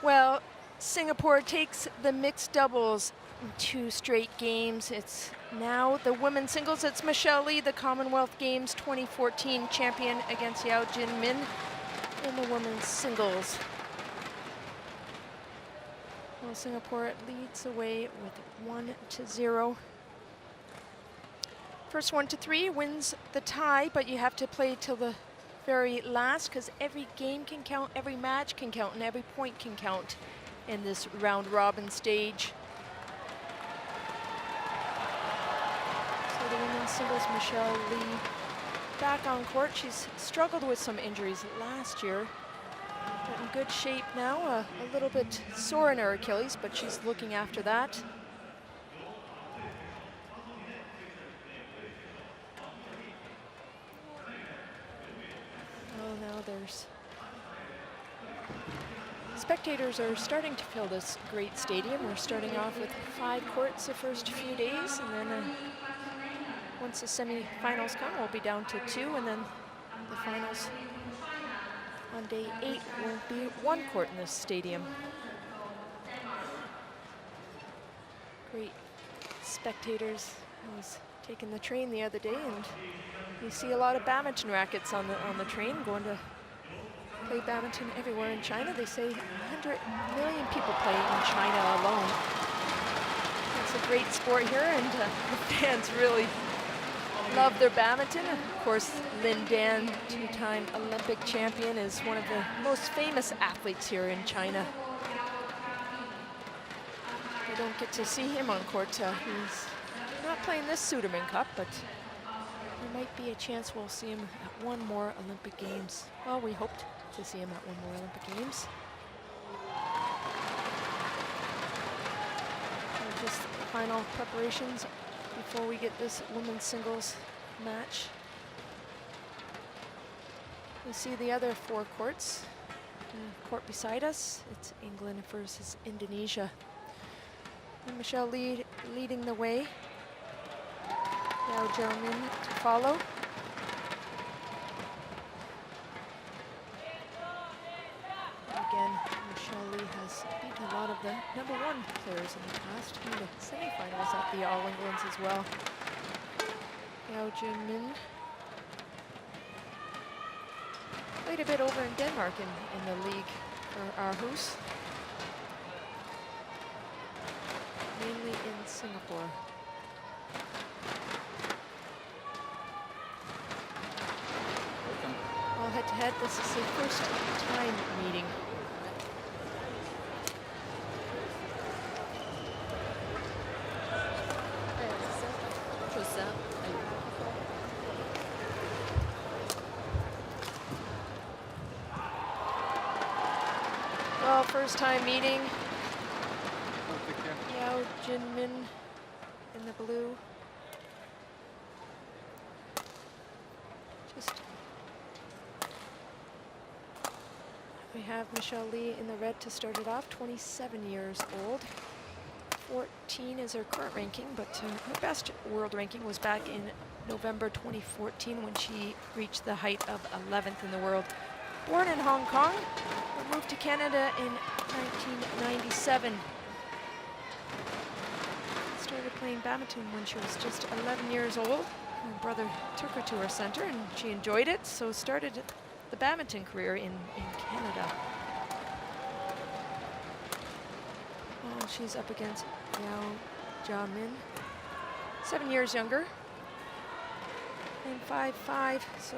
Well, Singapore takes the mixed doubles in 2 straight games. It's now the women's singles. It's Michelle Lee, the Commonwealth Games 2014 champion, against YEO Jia Min in the women's singles. Well, Singapore leads away with 1-0. First 1-3 wins the tie, but you have to play till the very last because every game can count, every match can count, and every point can count in this round robin stage. So the women's singles, Michelle Lee back on court. She's struggled with some injuries last year, but in good shape now. A little bit sore in her Achilles, but she's looking after that. There's spectators are starting to fill this great stadium. We're starting off with 5 courts the first few days, and then once the semi-finals come, we'll be down to 2, and then the finals on day 8 will be 1 court in this stadium. Great spectators. I was taking the train the other day, and you see a lot of badminton rackets on the train going to play badminton everywhere in China. They say 100 million people play in China alone. It's a great sport here, and the fans really love their badminton. Of course, Lin Dan, 2-time Olympic champion, is one of the most famous athletes here in China. We don't get to see him on court. He's not playing this Suderman Cup, but there might be a chance we'll see him at 1 more Olympic Games. Well, we hoped to see him at 1 more Olympic Games. So just the final preparations before we get this women's singles match. We see the other 4 courts. The court beside us, it's England versus Indonesia. And Michelle Lee leading the way. YEO Jia Min to follow. Again, Michelle Lee has beaten a lot of the #1 players in the past, in the semifinals at the All Englands as well. YEO Jia Min played a bit over in Denmark in the league for Aarhus, mainly in Singapore. Well, head-to-head, this is the first time meeting. Well, first time meeting. YEO Jia Min in the blue. We have Michelle Lee in the red to start it off, 27 years old. 14 is her current ranking, but her best world ranking was back in November 2014 when she reached the height of 11th in the world. Born in Hong Kong, but moved to Canada in 1997. Started playing badminton when she was just 11 years old. Her brother took her to her center and she enjoyed it, so started the badminton career in Canada. Well, she's up against YEO Jia Min, 7 years younger, and 5'5", so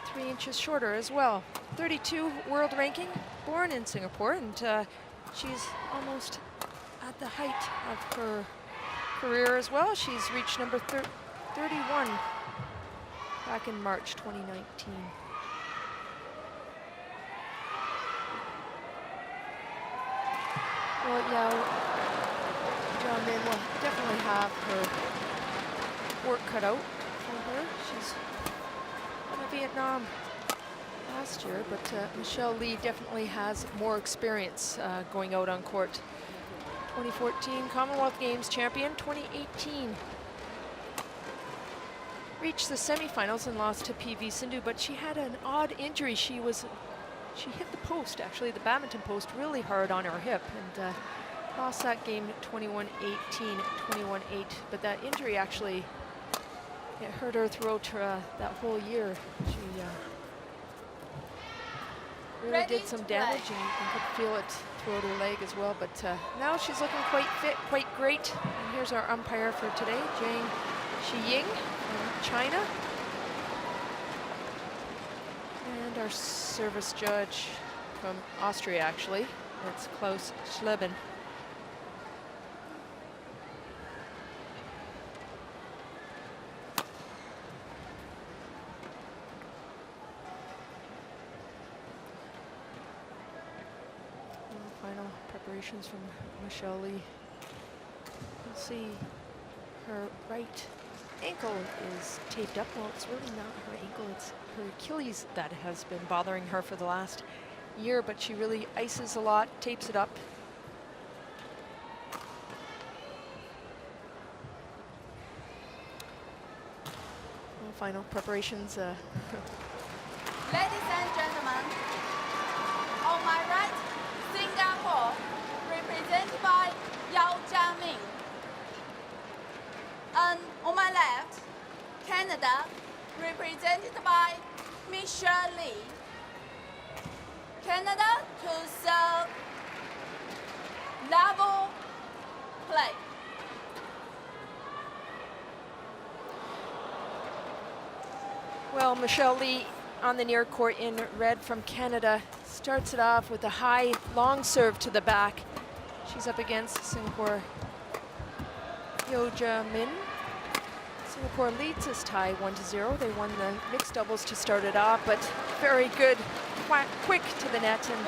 3 inches shorter as well. 32 world ranking, born in Singapore, and she's almost at the height of her career as well. She's reached number 31 back in March 2019. Well, YEO Jia Min will definitely have her work cut out for her. She's out of Vietnam last year, but Michelle Lee definitely has more experience going out on court. 2014 Commonwealth Games champion, 2018 reached the semifinals and lost to PV Sindhu, but she had an odd injury. She was she hit the post, actually, the badminton post, really hard on her hip, and lost that game 21-18, 21-8. But that injury actually, it hurt her throughout that whole year. She really did some damage, and you could feel it throughout her leg as well. But now she's looking quite fit, quite great. And here's our umpire for today, Zhang Xiying from China. And our service judge from Austria, actually. It's Klaus Schleben. Final preparations from Michelle Lee. You'll see her right ankle is taped up. Well, it's really not her ankle, it's her Achilles that has been bothering her for the last year, but she really ices a lot, tapes it up. Well, final preparations. Ladies and gentlemen, on my right, Singapore, represented by YEO Jia Min. And on my left, Canada, represented by Michelle Lee. Canada to serve level play. Well, Michelle Lee on the near court in red from Canada starts it off with a high, long serve to the back. She's up against Singapore YEO Jia Min. Singapore leads this tie 1-0. They won the mixed doubles to start it off, but very good, quick to the net. And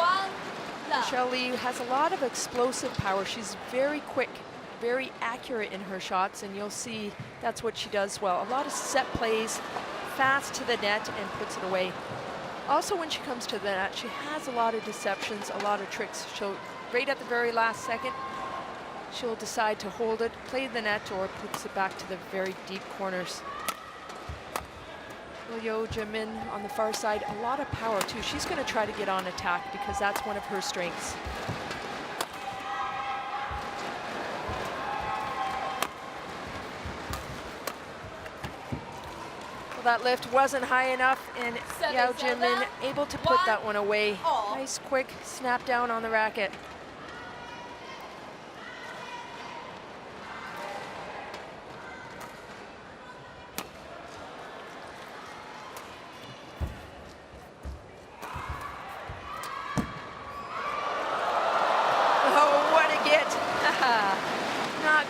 Michelle Lee has a lot of explosive power. She's very quick, very accurate in her shots, and you'll see that's what she does well. A lot of set plays, fast to the net, and puts it away. Also, when she comes to the net, she has a lot of deceptions, a lot of tricks. She'll, right at the very last second, she'll decide to hold it, play the net, or puts it back to the very deep corners. YEO Jia Min on the far side, a lot of power too. She's going to try to get on attack because that's one of her strengths. Well, that lift wasn't high enough, and YEO Jia Min able to put that one away. Nice quick snap down on the racket.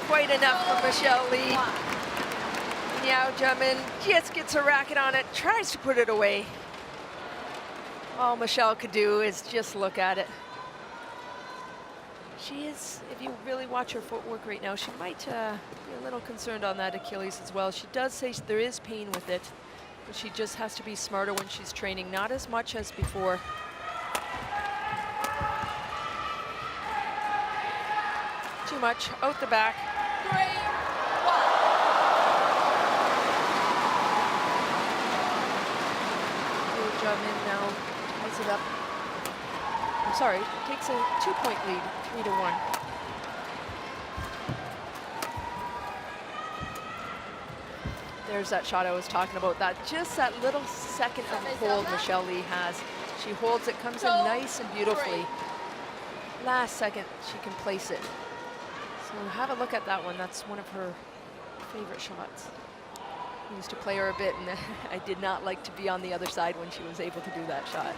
Quite enough for Michelle Lee. YEO Jia Min just gets her racket on it, tries to put it away. All Michelle could do is just look at it. She is, if you really watch her footwork right now, she might be a little concerned on that Achilles as well. She does say there is pain with it, but she just has to be smarter when she's training, not as much as before. Too much, out the back. 3-1. YEO Jia Min now ties it up. I'm sorry, takes a 2-point lead, 3-1. There's that shot I was talking about. Just that little second of hold Michelle Lee has. She holds it, comes in nice and beautifully. Last second, she can place it. So have a look at that one. That's one of her favorite shots. I used to play her a bit, and I did not like to be on the other side when she was able to do that shot.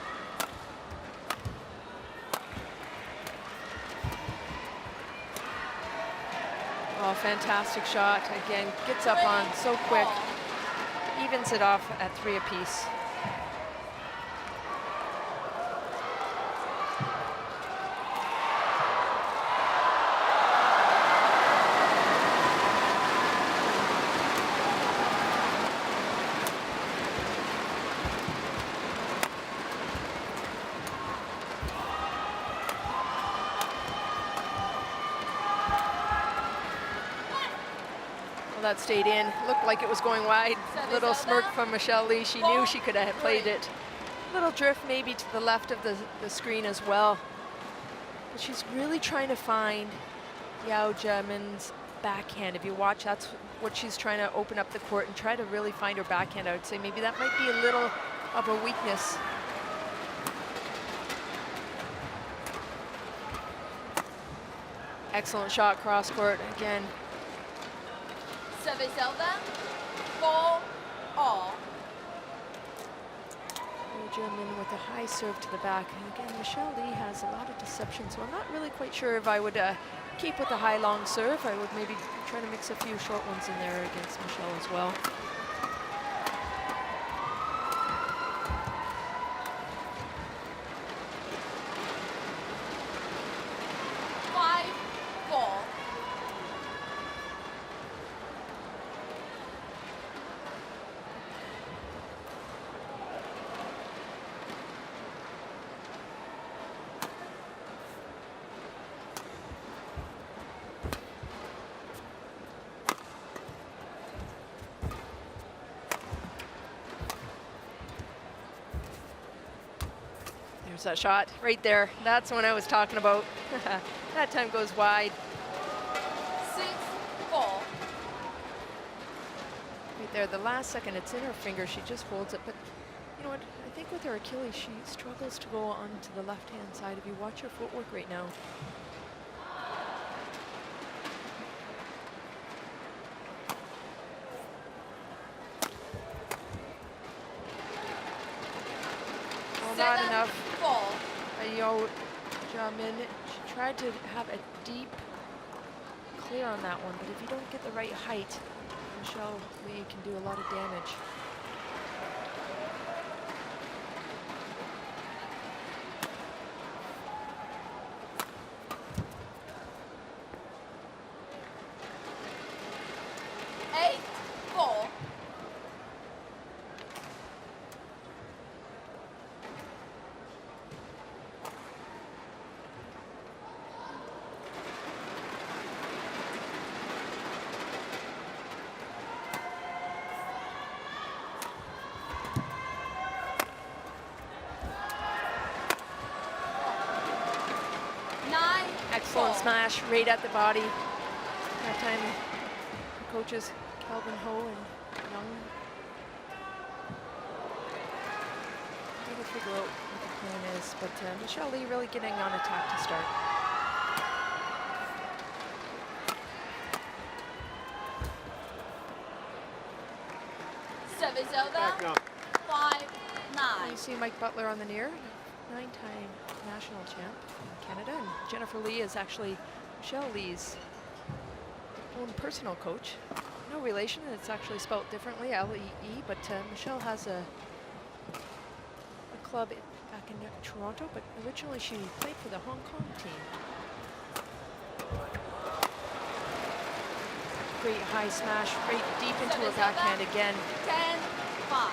Oh, fantastic shot. Again, gets up on so quick. Evens it off at 3 apiece. That stayed in. Looked like it was going wide. Little smirk from Michelle Lee. She knew she could have played it. Little drift maybe to the left of the screen as well. But she's really trying to find YEO Jia Min's backhand. If you watch, that's what she's trying to open up the court and try to really find her backhand. I would say maybe that might be a little of a weakness. Excellent shot cross court again. Service over. 4-all. YEO Jia Min with a high serve to the back. And again, Michelle Lee has a lot of deception, so I'm not really quite sure if I would keep with the high long serve. I would maybe try to mix a few short ones in there against Michelle as well. There's that shot right there. That's what I was talking about. That time goes wide. 6-4. Right there, the last second, it's in her finger. She just holds it. But you know what? I think with her Achilles, she struggles to go onto the left-hand side. If you watch her footwork right now. Not enough. YEO Jia Min, she tried to have a deep clear on that one, but if you don't get the right height, Michelle Lee can do a lot of damage. Excellent smash right at the body. That time, the coaches Calvin Ho and Young able to figure out what the plan is, but Michelle Lee really getting on attack to start. Service over. 5-9. You see Mike Butler on the near, 9-time national champ in Canada, and Jennifer Lee is actually Michelle Lee's own personal coach. No relation, it's actually spelled differently, L-E-E, but Michelle has a club back in Toronto, but originally she played for the Hong Kong team. Great high smash, right deep into her backhand again. 10-5.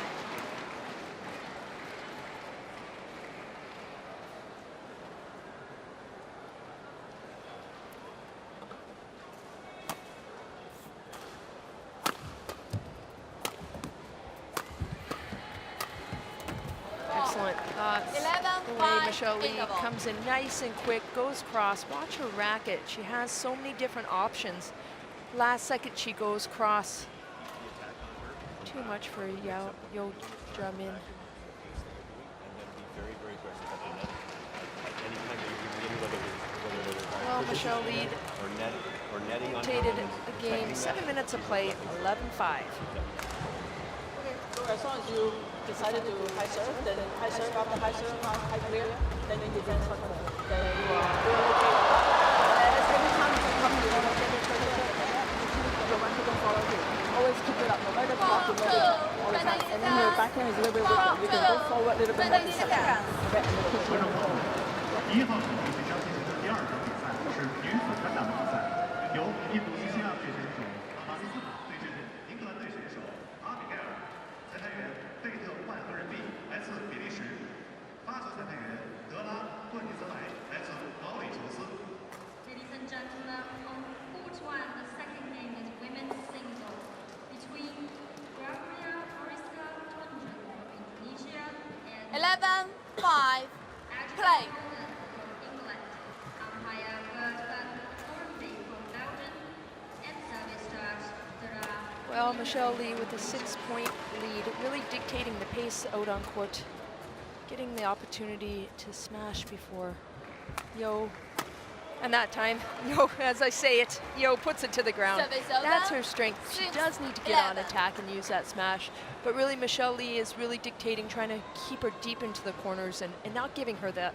Excellent. The way Michelle Lee comes in nice and quick, goes cross. Watch her racket. She has so many different options. Last second she goes cross. Too much for YEO Jia Min. Well, Michelle Lee dictated the game. 7 minutes of play, 11-5. So as long as you decided to high serve, then high serve after high serve, high clear, then you defend second. Then you are okay. Every time you come, you want to get it, your one don't follow you. Always keep it up, no matter what, you know it all the time. And then your backhand is a little bit weaker. You can go forward a little bit more this second. Okay, and then keep it forward. 1号场即将进行的第二场比赛是女子单打比赛，由印度尼西亚队选手马斯斯塔对阵英格兰队选手阿比盖尔，裁判员贝特万和人币来自比利时，发球裁判员德拉顿尼泽莱来自毛里求斯。Ladies and gentlemen, on court one, the second game is women's single between Gabriela Mariska Tunjung from Indonesia and 11 Play. England, umpire Bert van Ormby from Belgium, and service start Dara. Well, Michelle Lee with a 6-point lead, really dictating the pace out on court, getting the opportunity to smash before YEO. And that time, YEO, as I say it, YEO puts it to the ground. Service over. That's her strength. She 6, does need to get on 11. attack and use that smash. But really, Michelle Lee is really dictating, trying to keep her deep into the corners and not giving her that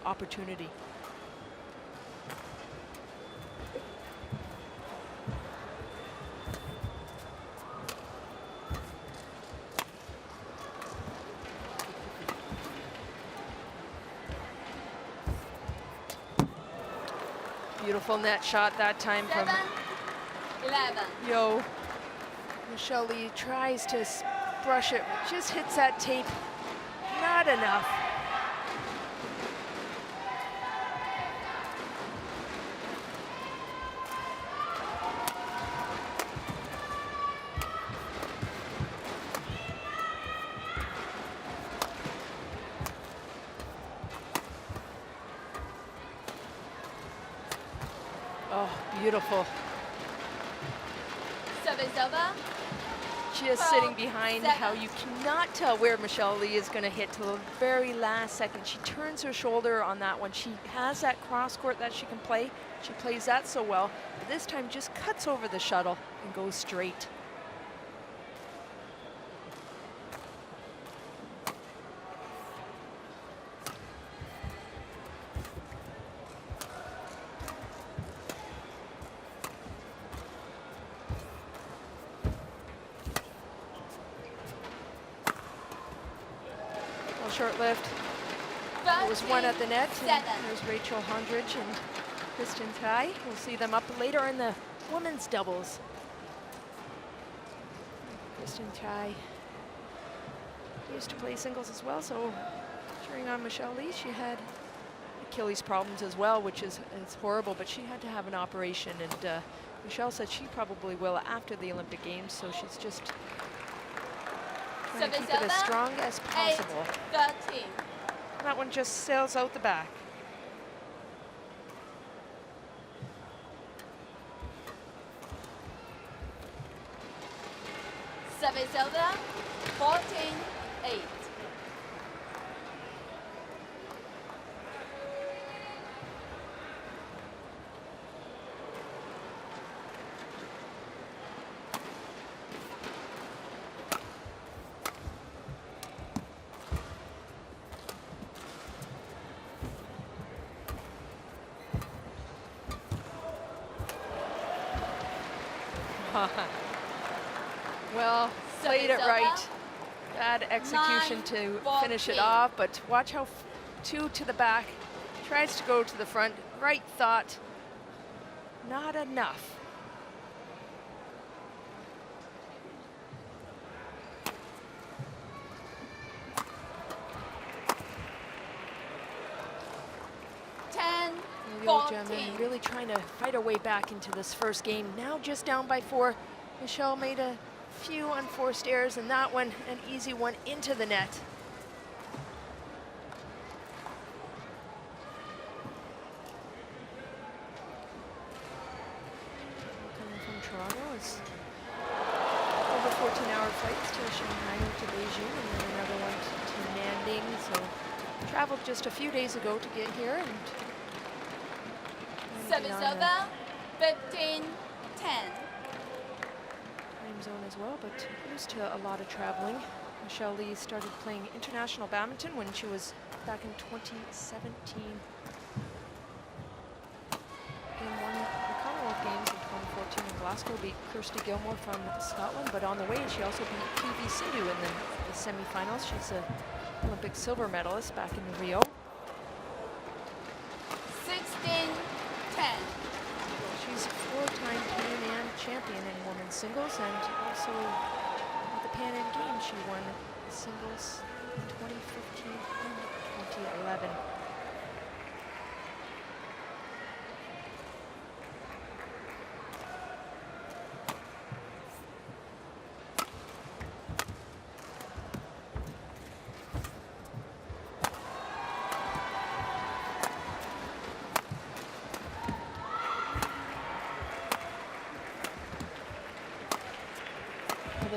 opportunity. Beautiful net shot that time 7, from 11. YEO. Michelle Lee tries to brush it, just hits that tape. Not enough. Oh, beautiful. Service over. Just 12, sitting behind, how 7. you cannot tell where Michelle Lee is going to hit till the very last second. She turns her shoulder on that one. She has that cross court that she can play. She plays that so well. But this time just cuts over the shuttle and goes straight. Short-lived. There was one at the net. And there's Rachel Hondridge and Kristen Tai. We'll see them up later in the women's doubles. Kristen Tai used to play singles as well, so cheering on Michelle Lee. She had Achilles problems as well, which is horrible, but she had to have an operation, and Michelle said she probably will after the Olympic Games, so she's just trying to keep it as strong as possible. 13. That one just sails out the back. Service over. 14, 8. Well, played it Service right. over. Bad execution 9, to 14. finish it off, but watch how 2 to the back. Tries to go to the front. Right thought. Not enough. YEO Jia Min really trying to fight her way back into this first game. Now just down by 4. Michelle made a few unforced errors, and that one, an easy one into the net. Coming from Toronto, it's over 14-hour flights to Shanghai or to Beijing, and then another one to Nanning. So traveled just a few days ago to get here, and Service over. 15, 10. Time zone as well, but used to a lot of traveling. Michelle Lee started playing international badminton when she was back in 2017. And won the Commonwealth Games in 2014 in Glasgow, beat Kirsty Gilmore from Scotland, but on the way she also beat PV Sindhu in the semifinals. She's an Olympic silver medalist back in Rio. 16, 10. She's a 4-time Pan Am champion in women's singles, and also at the Pan Am Games she won singles in 2015 and 2011.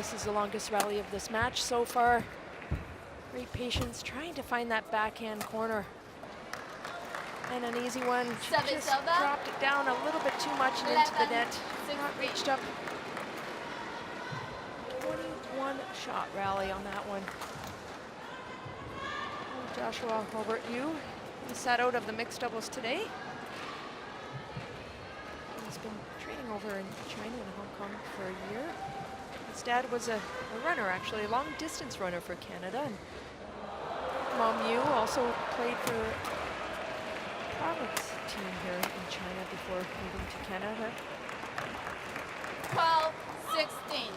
this is the longest rally of this match so far. Great patience, trying to find that backhand corner. And an easy one. She Service just over. dropped it down a little bit too much and into the 11, net. Not 16. reached up. 21 shot rally on that one. Oh, Joshua Hobart Yu, he sat out of the mixed doubles today. He's been training over in China and Hong Kong for a year. His dad was a runner, actually, a long distance runner for Canada. And Mom Yu also played for the province team here in China before moving to Canada. 12-16.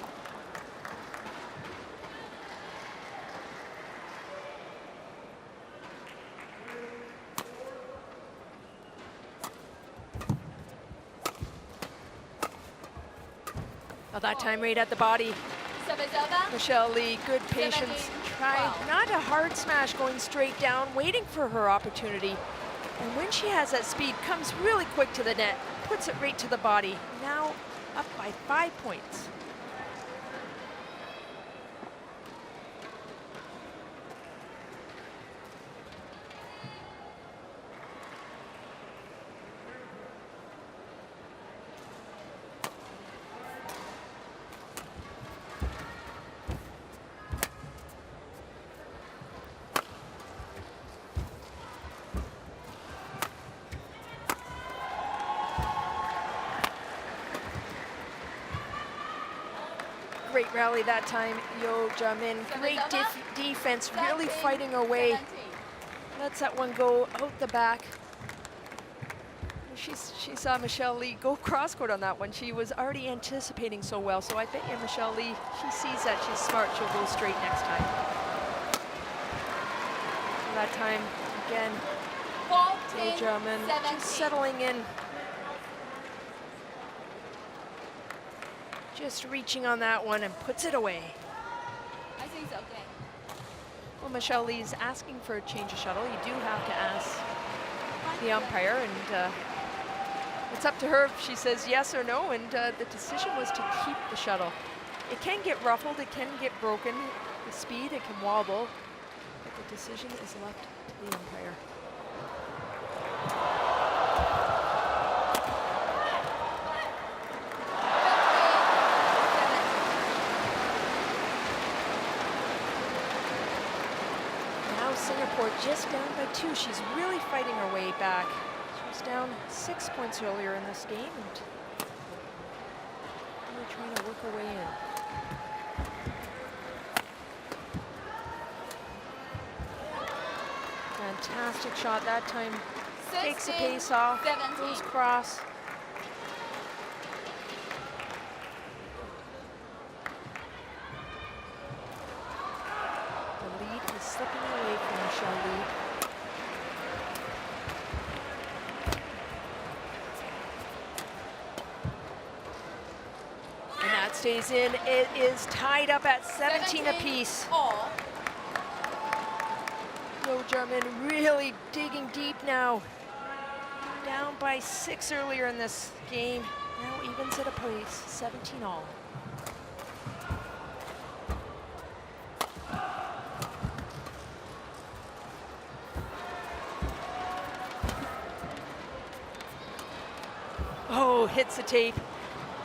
Well, that time right at the body. Service over. Michelle Lee, good patience. 17, Tried 12. not a hard smash going straight down, waiting for her opportunity. And when she has that speed, comes really quick to the net, puts it right to the body. Now up by 5 points. Great rally that time, YEO Jia Min. Great defense, really 13, fighting her way. 17. Lets that one go out the back. She saw Michelle Lee go cross court on that one. She was already anticipating so well. So I bet you Michelle Lee, she sees that she's smart. She'll go straight next time. That time, again, YEO 14, Jia Min 17. just settling in. Just reaching on that one and puts it away. I think it's okay. Well, Michelle Lee's asking for a change of shuttle. You do have to ask the umpire, and it's up to her if she says yes or no, and the decision was to keep the shuttle. It can get ruffled, it can get broken, the speed, it can wobble, but the decision is left to the umpire. Singapore just down by 2. She's really fighting her way back. She was down 6 points earlier in this game and really trying to work her way in. Fantastic shot that time. Takes the 16, pace off, 17. goes cross. Slipping away from Michelle Lee. And that stays in. It is tied up at 17 apiece. All. YEO Jia Min really digging deep now. Down by 6 earlier in this game. Now evens it apiece, 17 all. Oh, hits the tape,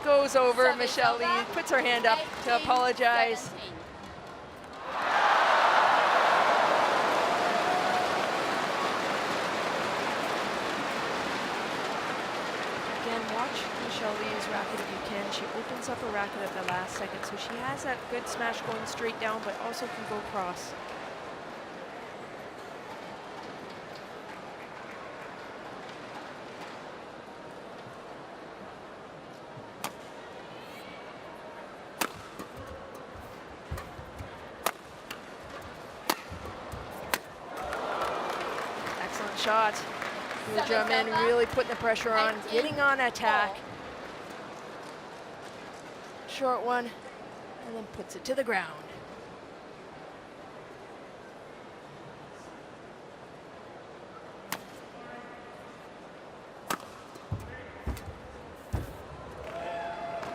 goes over. 7 Michelle Lee over. puts her hand up to 18, apologize. 17. Again, watch Michelle Lee's racket if you can. She opens up her racket at the last second, so she has that good smash going straight down, but also can go cross. Shot. YEO Jia Min really putting the pressure on, 19, getting on attack. 4. Short one, and then puts it to the ground.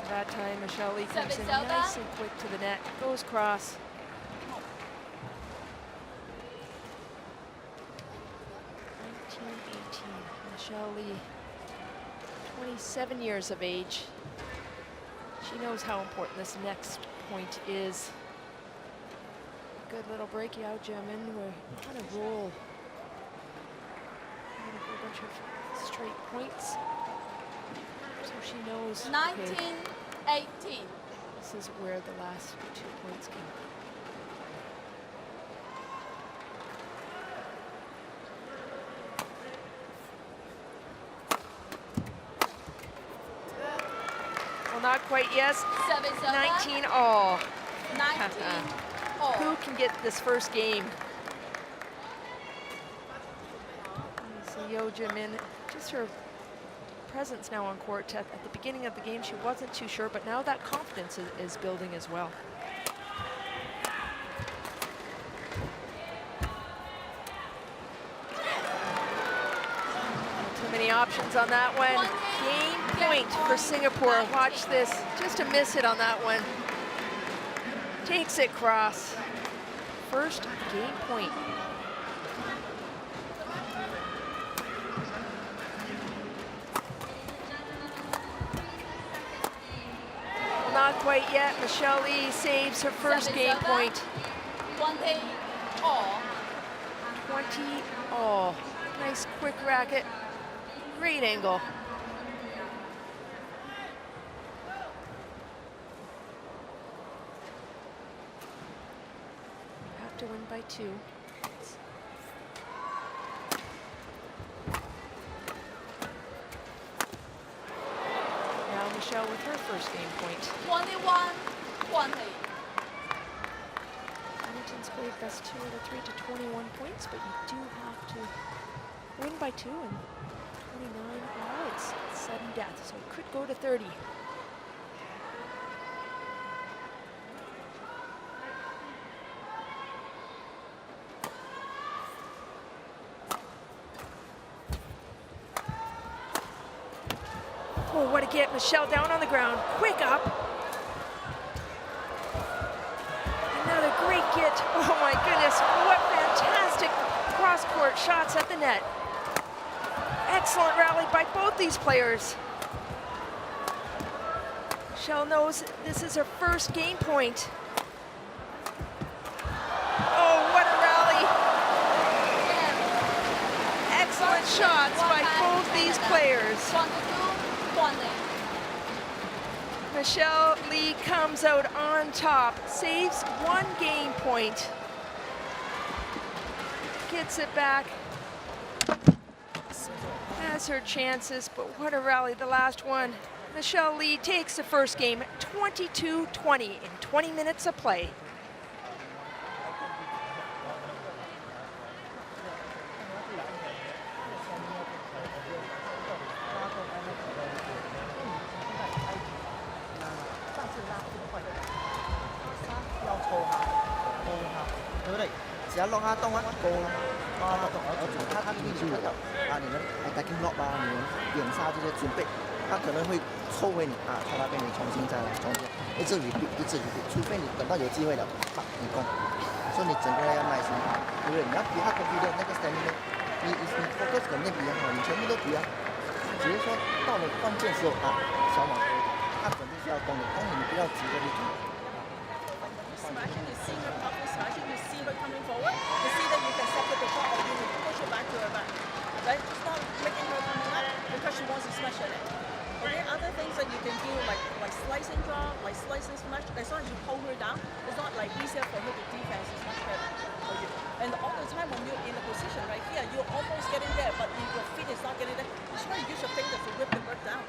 That that time. Michelle Lee comes in Service nice and quick to the net, goes cross. 1918. Michelle Lee, 27 years of age. She knows how important this next point is. Good little break, YEO Jia Min. We're on a roll. A whole bunch of straight points. So she knows. 1918. This is where the last 2 points came. Well, not quite yet. Service 19 all. 19 all. Who can get this first game? YEO Jia Min, just her presence now on court. At the beginning of the game, she wasn't too sure, but now that confidence is building as well. Not too many options on that one. Game point for Singapore. Watch this. Just a miss hit on that one. Takes it cross. First game point. Not quite yet. Michelle Lee saves her first game point. 20 all. 20 all. Nice quick racket. Great angle. Have to win by 2. Now Michelle with her first game point. 21-20. Badminton's played best 2 out of 3 to 21 points, but you do have to win by 2 and 29 all. It's sudden death, so it could go to 30. Oh, what a get. Michelle down on the ground. Quick up. Another great get. Oh my goodness. What fantastic cross-court shots at the net. Excellent rally by both these players. Michelle knows this is her first game point. Oh, what a rally. Excellent shots by both these players. 22-20. Michelle Lee comes out on top, saves 1 game point, gets it back, has her chances, but what a rally, the last one. Michelle Lee takes the first game, 22-20 in 20 minutes of play. Lock 下动啊，高啦，我主他一定是有啊，你们attacking lock 啊，你们点杀这些准备，他可能会抽回你啊，从那边你重新再来中间，一直 repeat，除非你等到有机会了，啪你攻，所以你整个人要耐心，对不对？你要比他 confident 那个 stamina， 你 focus 肯定比他好，你全部都比啊，只是说到了关键时候啊，小马他肯定是要攻的，但是你不要急着去攻。 Smashing, you see her powerful smashing, you see her coming forward, you see that you can separate the shot or you can push it back to her back. Right? It's not making her coming up because she wants to smash at it. Okay, other things that you can do like slicing drop, like slicing smash, as long as you hold her down, it's not like easier for her to defense, it's much better for you. And all the time when you're in a position right here, you're almost getting there, but if your feet is not getting there, you try to use your fingers to whip the work down.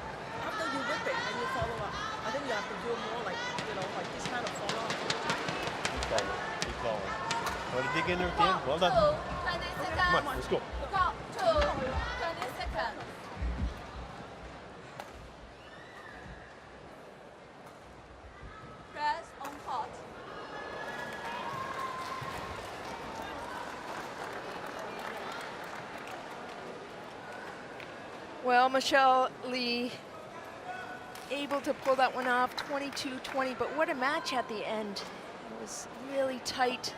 After you whip it, then you follow up. I think you have to do more like, like this kind of follow up. Keep going. Want to dig in there at the end? Well done. 20 seconds. Come on, let's go. Go. 20 seconds. Press on court. Well, Michelle Lee able to pull that one off, 22-20, but what a match at the end. It was really tight.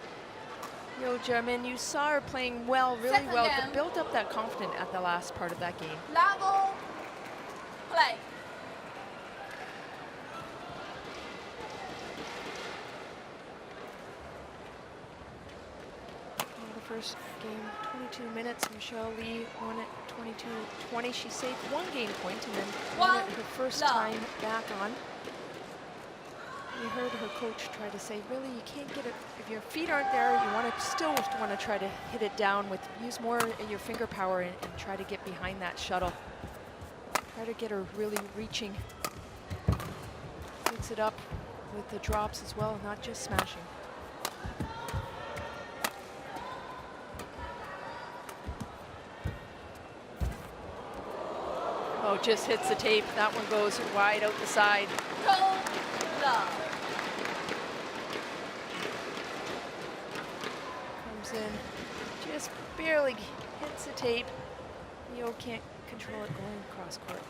YEO Jia Min, you saw her playing well, really Second well, game. but built up that confidence at the last part of that game. Level play. The first game, 22 minutes. Michelle Lee won it 22-20. She saved one game point and then won it her first time back on. You heard her coach try to say, really, you can't get it if your feet aren't there. You want to still want to try to hit it down with use more of your finger power and try to get behind that shuttle. Try to get her really reaching. Mix it up with the drops as well, not just smashing. Oh, just hits the tape. That one goes wide out the side. Go love. Comes in, just barely hits the tape. YEO can't control it going across court.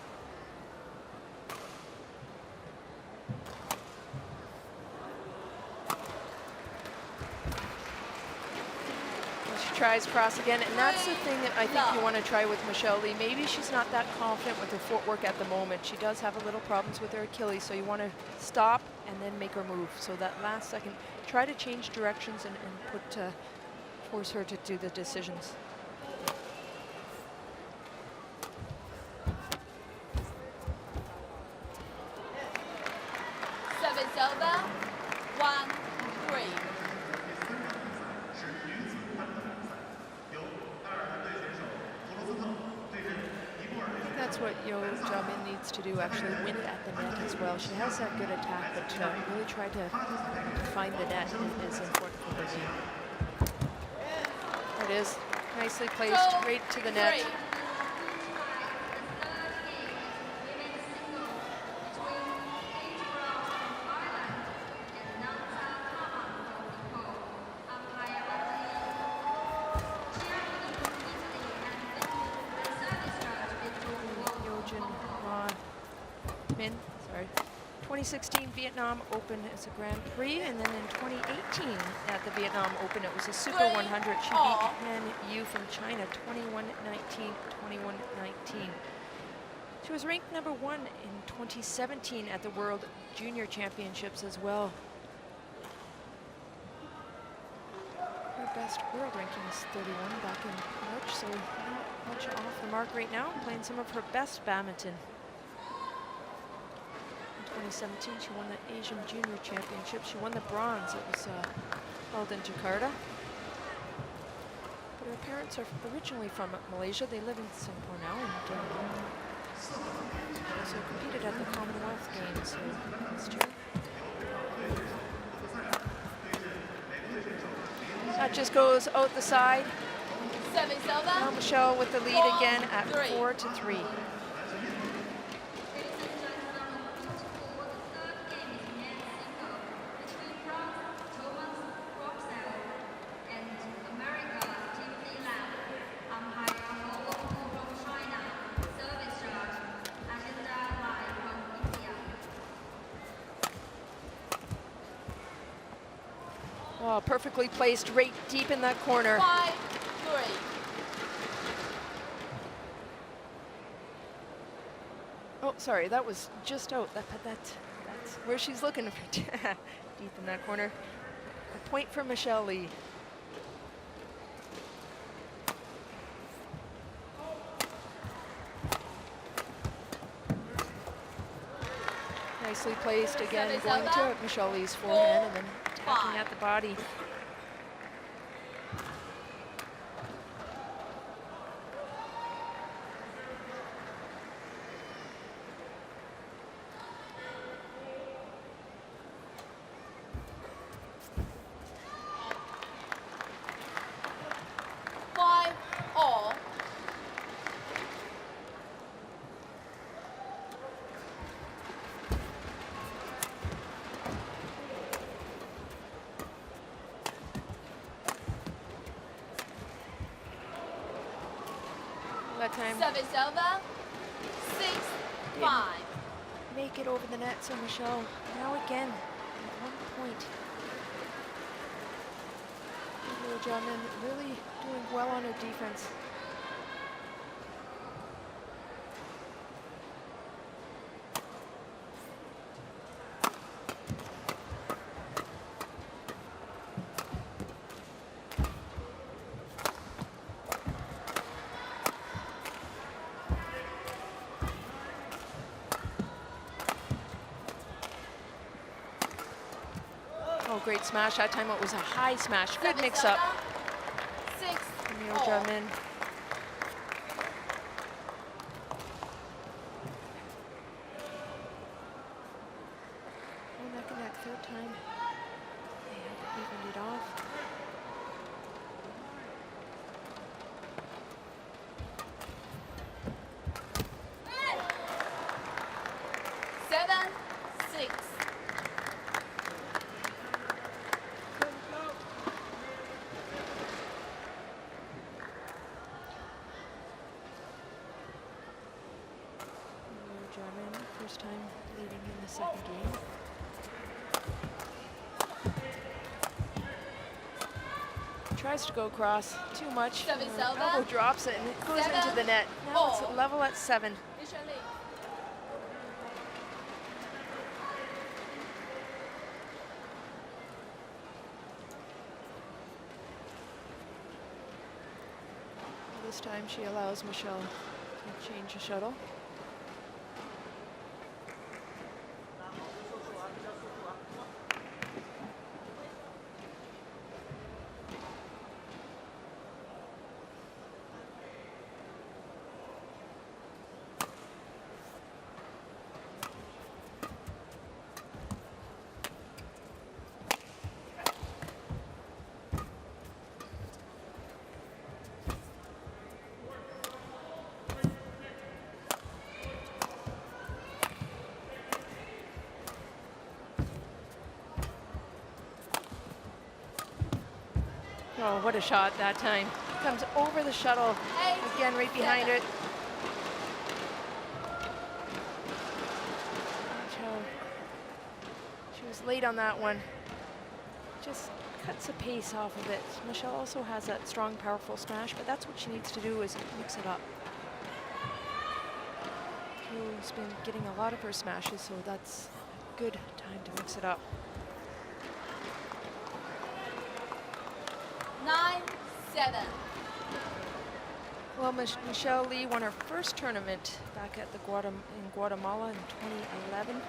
She tries cross again, and that's the thing that I think you want to try with Michelle Lee. Maybe she's not that confident with her footwork at the moment. She does have a little problems with her Achilles, so you want to stop and then make her move. So that last second, try to change directions and force her to do the decisions. Service over. 1-3. That's what YEO Jia Min needs to do, actually win it at the net as well. She has that good attack, but really try to find the net is important for her team. There it is, nicely placed, right to the net. Min, sorry. 2016 Vietnam Open as a Grand Prix, and then in 2018 at the Vietnam Open, it was a Super 100. She beat Han Yu from China, 21-19, 21-19. She was ranked #1 in 2017 at the World Junior Championships as well. Her best world ranking is 31 back in March, so not much off the mark right now. Playing some of her best badminton. 2017, she won the Asian Junior Championship. She won the bronze. It was held in Jakarta. But her parents are originally from Malaysia. They live in Singapore now, and also competed at the Commonwealth Games last year. That just goes out the side. Service over. Now Michelle with the lead again at 4-3. Oh, perfectly placed right deep in that corner. 5-3. Oh, sorry, that was just out. That's where she's looking. Deep in that corner. A point for Michelle Lee. Nicely placed again, going to Michelle Lee's forehand and then attacking at the body. Service over. 6-5. make it over the net, so Michelle now again at 1 point. YEO Jia Min really doing well on her defense. Oh, great smash. That time it was a high smash. Good mix up. 6. YEO Jia Min. Oh, neck and neck. Third time. They have evened it off. Jia Min, first time leading in the second game. Tries to go across too much. Elbow drops it and it goes into the net. Now it's level at 7. This time she allows Michelle to change the shuttle. Oh, what a shot that time. Comes over the shuttle. Again, right behind it. She was late on that one. Just cuts the pace off of it. Michelle also has that strong, powerful smash, but that's what she needs to do is mix it up. She's been getting a lot of her smashes, so that's a good time to mix it up. 9-7. Well, Michelle Lee won her first tournament back at the in Guatemala in 2011.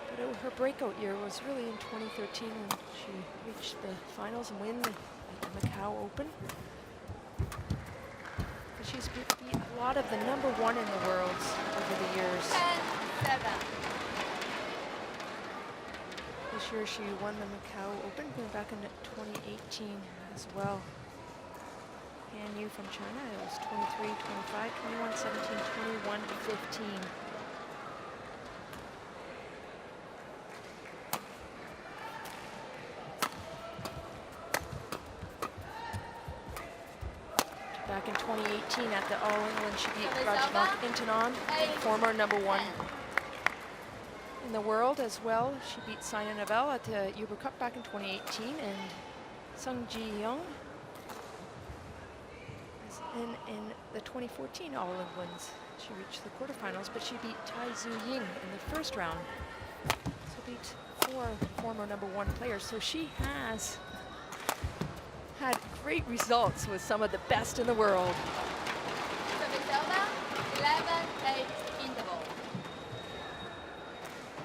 But her breakout year was really in 2013 when she reached the finals and win at the Macau Open. But she's beat a lot of the #1 in the world over the years. 10-7. This year she won the Macau Open, going back in 2018 as well. Han Yu from China, it was 23, 25, 21, 17, 21, 15. Back in 2018 at the All England, she beat Rajnak Intanon, former #1 in the world as well. She beat Sina Navelle at the Uber Cup back in 2018, and Sung Ji Young in the 2014 All Englands. She reached the quarterfinals, but she beat Tai Zhu Ying in the first round. So beat 4 former #1 players. So she has had great results with some of the best in the world. 11-8 interval.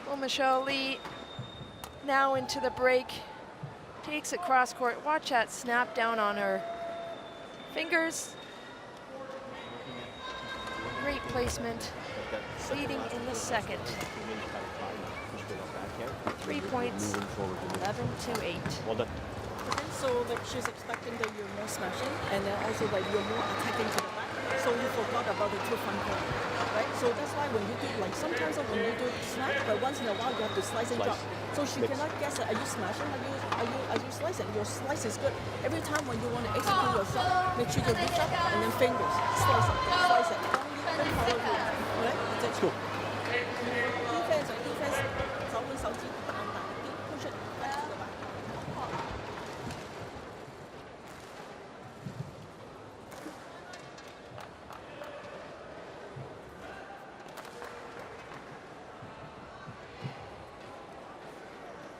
Well, Michelle Lee now into the break, takes it cross court. Watch that snap down on her fingers. Great placement, leading in the second. 3 points, 11-8. Well done. So like she's expecting that you're more smashing, and then also that you're more attacking to the back. So you forgot about the two front court, right? So that's why when you do, like sometimes when you do smash, but once in a while you have to slice and drop. So she cannot guess, are you smashing? Are you slicing? Your slice is good. Every time when you want to execute your shot, make sure you reach up and then fingers, slice it, slice it. Don't power, right? That's it. Let's go. defense 手換手指彈彈啲 push 跟住嘅話。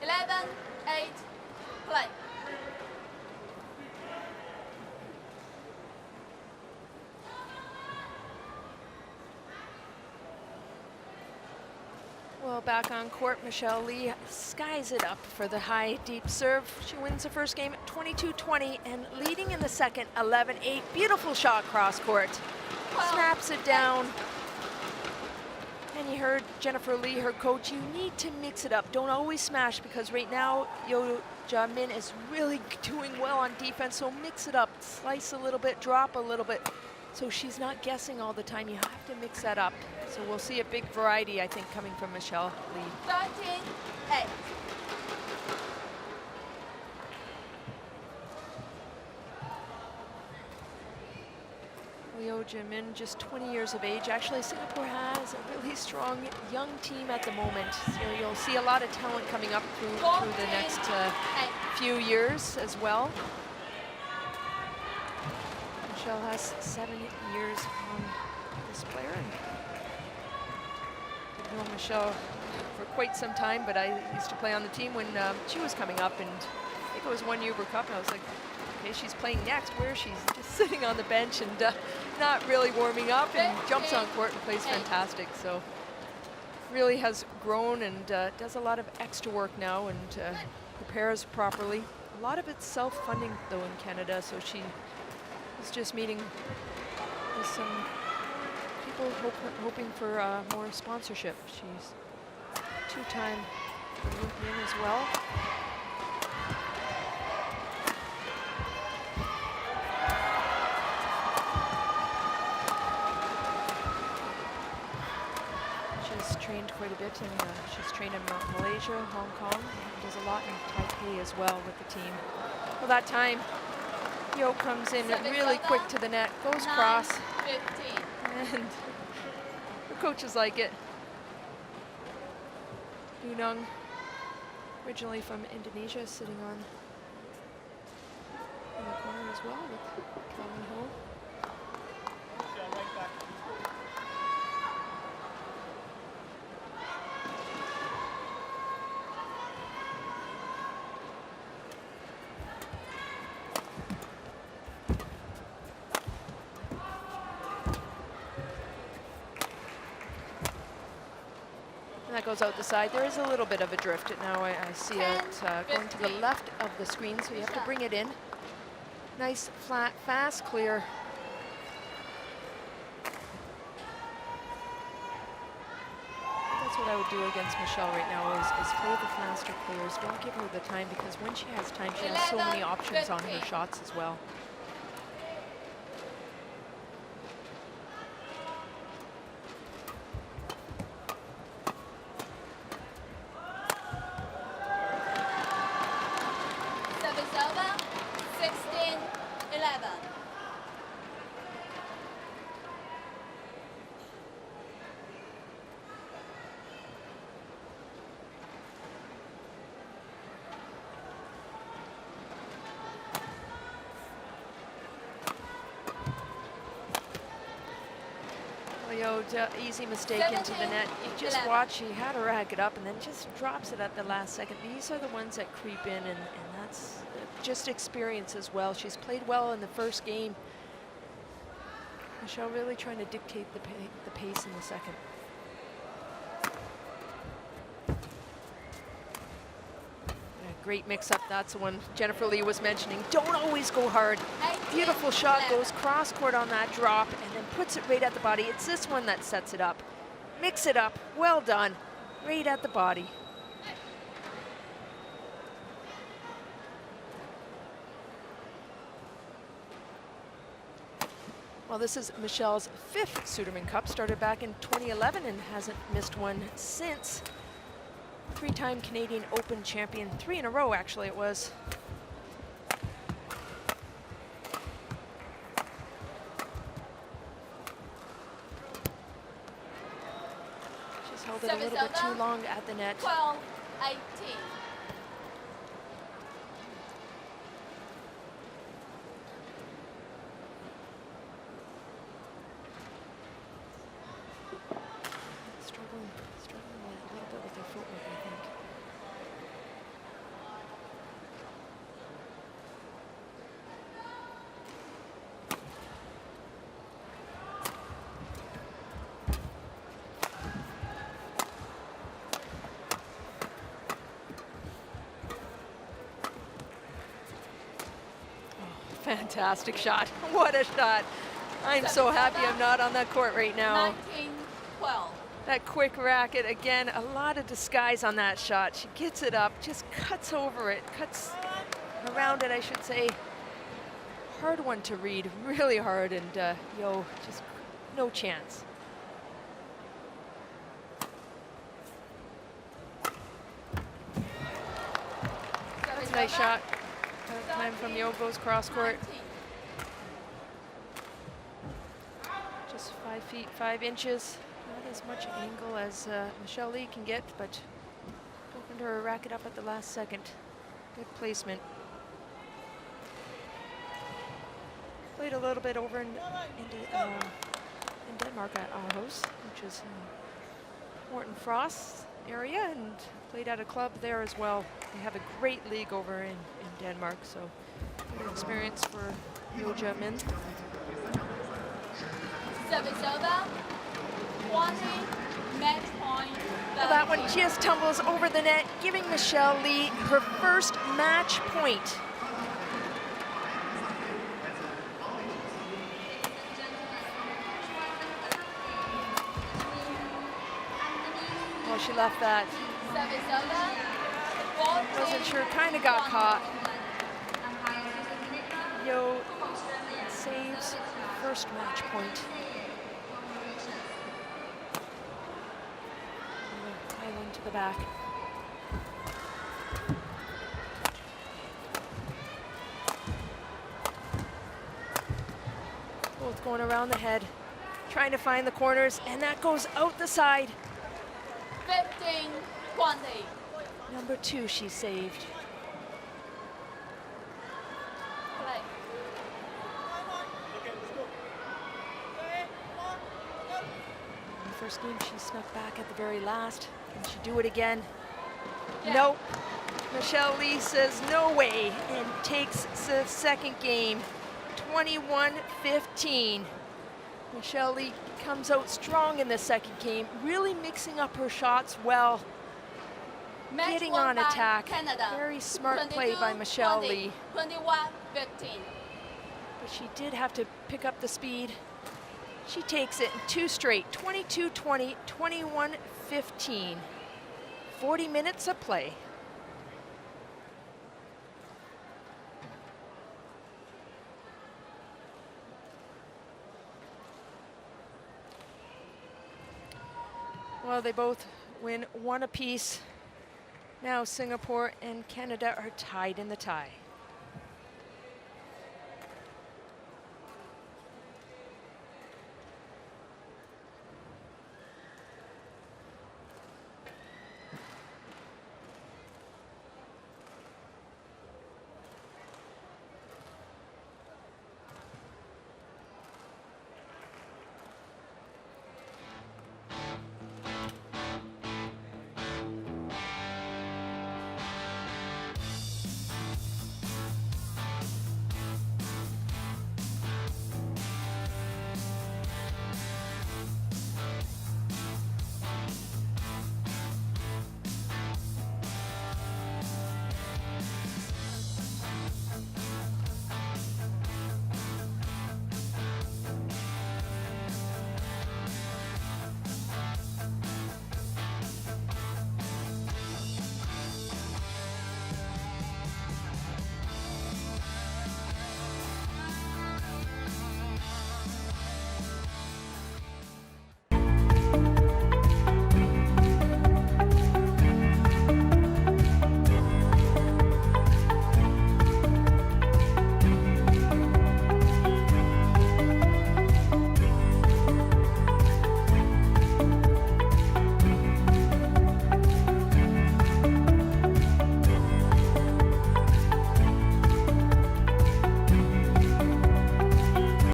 11-8, play. Well, back on court, Michelle Lee skies it up for the high, deep serve. She wins the first game 22-20 and leading in the second 11-8. Beautiful shot cross court. Snaps it down. And you heard Jennifer Lee, her coach, you need to mix it up. Don't always smash, because right now YEO Jia Min is really doing well on defense, so mix it up. Slice a little bit, drop a little bit. So she's not guessing all the time. You have to mix that up. So we'll see a big variety, I think, coming from Michelle Lee. 13-8. YEO Jia Min, just 20 years of age. Actually, Singapore has a really strong young team at the moment. So you'll see a lot of talent coming up through the next few years as well. Michelle has 7 years on this player. I've known Michelle for quite some time, but I used to play on the team when she was coming up, and I think it was one Uber Cup, and I was like, okay, she's playing next. Where she's just sitting on the bench and not really warming up, and jumps on court and plays fantastic. So really has grown and does a lot of extra work now and prepares properly. A lot of it's self-funding though in Canada, so she is just meeting with some people hoping for more sponsorship. She's two-time Olympian as well. She's trained quite a bit, and she's trained in Malaysia, Hong Kong, and does a lot in Taipei as well with the team. Well, that time, YEO comes in really quick to the net, goes cross, 15. and the coaches like it. Yunung, originally from Indonesia, sitting on in the corner as well with Calvin Ho. That goes out the side. There is a little bit of a drift. Now I see it going to the left of the screen, so you have to bring it in. Nice, flat, fast, clear. That's what I would do against Michelle right now is play the faster clears. Don't give her the time, because when she has time, she has so many options on her shots as well. Easy mistake into the net. You just watch, she had her racket up and then just drops it at the last second. These are the ones that creep in, and that's just experience as well. She's played well in the first game. Michelle really trying to dictate the pace in the second. Great mix-up. That's the one Jennifer Lee was mentioning. Don't always go hard. Beautiful shot, goes cross-court on that drop and then puts it right at the body. It's this one that sets it up. Mix it up. Well done. Right at the body. Well, this is Michelle's 5th Suderman Cup. Started back in 2011 and hasn't missed one since. 3-time Canadian Open champion, 3 in a row actually it was. She's held it a little bit too long at the net. 12-18. Struggling a little bit with their footwork, I think. Fantastic shot. What a shot. I'm so happy I'm not on that court right now. 19-12. That quick racket, again, a lot of disguise on that shot. She gets it up, just cuts over it, cuts around it, I should say. Hard one to read, really hard, and Yo, just no chance. That's a nice shot. That time from Yo goes cross court. 19. Just 5 feet 5 inches. Not as much angle as Michelle Lee can get, but opened her racket up at the last second. Good placement. Played a little bit over in Denmark at Aarhus, which is Morten Frost's area, and played at a club there as well. They have a great league over in Denmark, so good experience for YEO Jia Min. Service over. 20. Match point. Well, that one just tumbles over the net, giving Michelle Lee her first match point. Well, she left that. Service over. Wasn't sure, kind of got caught. Yo saves first match point. Island to the back. Both going around the head, trying to find the corners, and that goes out the side. 15-20. Number 2 she saved. Play. In the first game, she snuck back at the very last. Can she do it again? Yeah. Nope. Michelle Lee says no way and takes the second game, 21-15. Michelle Lee comes out strong in the second game, really mixing up her shots well, Match getting won on by attack. Canada. Very smart play by Michelle 22-20, Lee. 21-15. But she did have to pick up the speed. She takes it in 2 straight, 22-20, 21-15. 40 minutes of play. Well, they both win 1 apiece. Now Singapore and Canada are tied in the tie.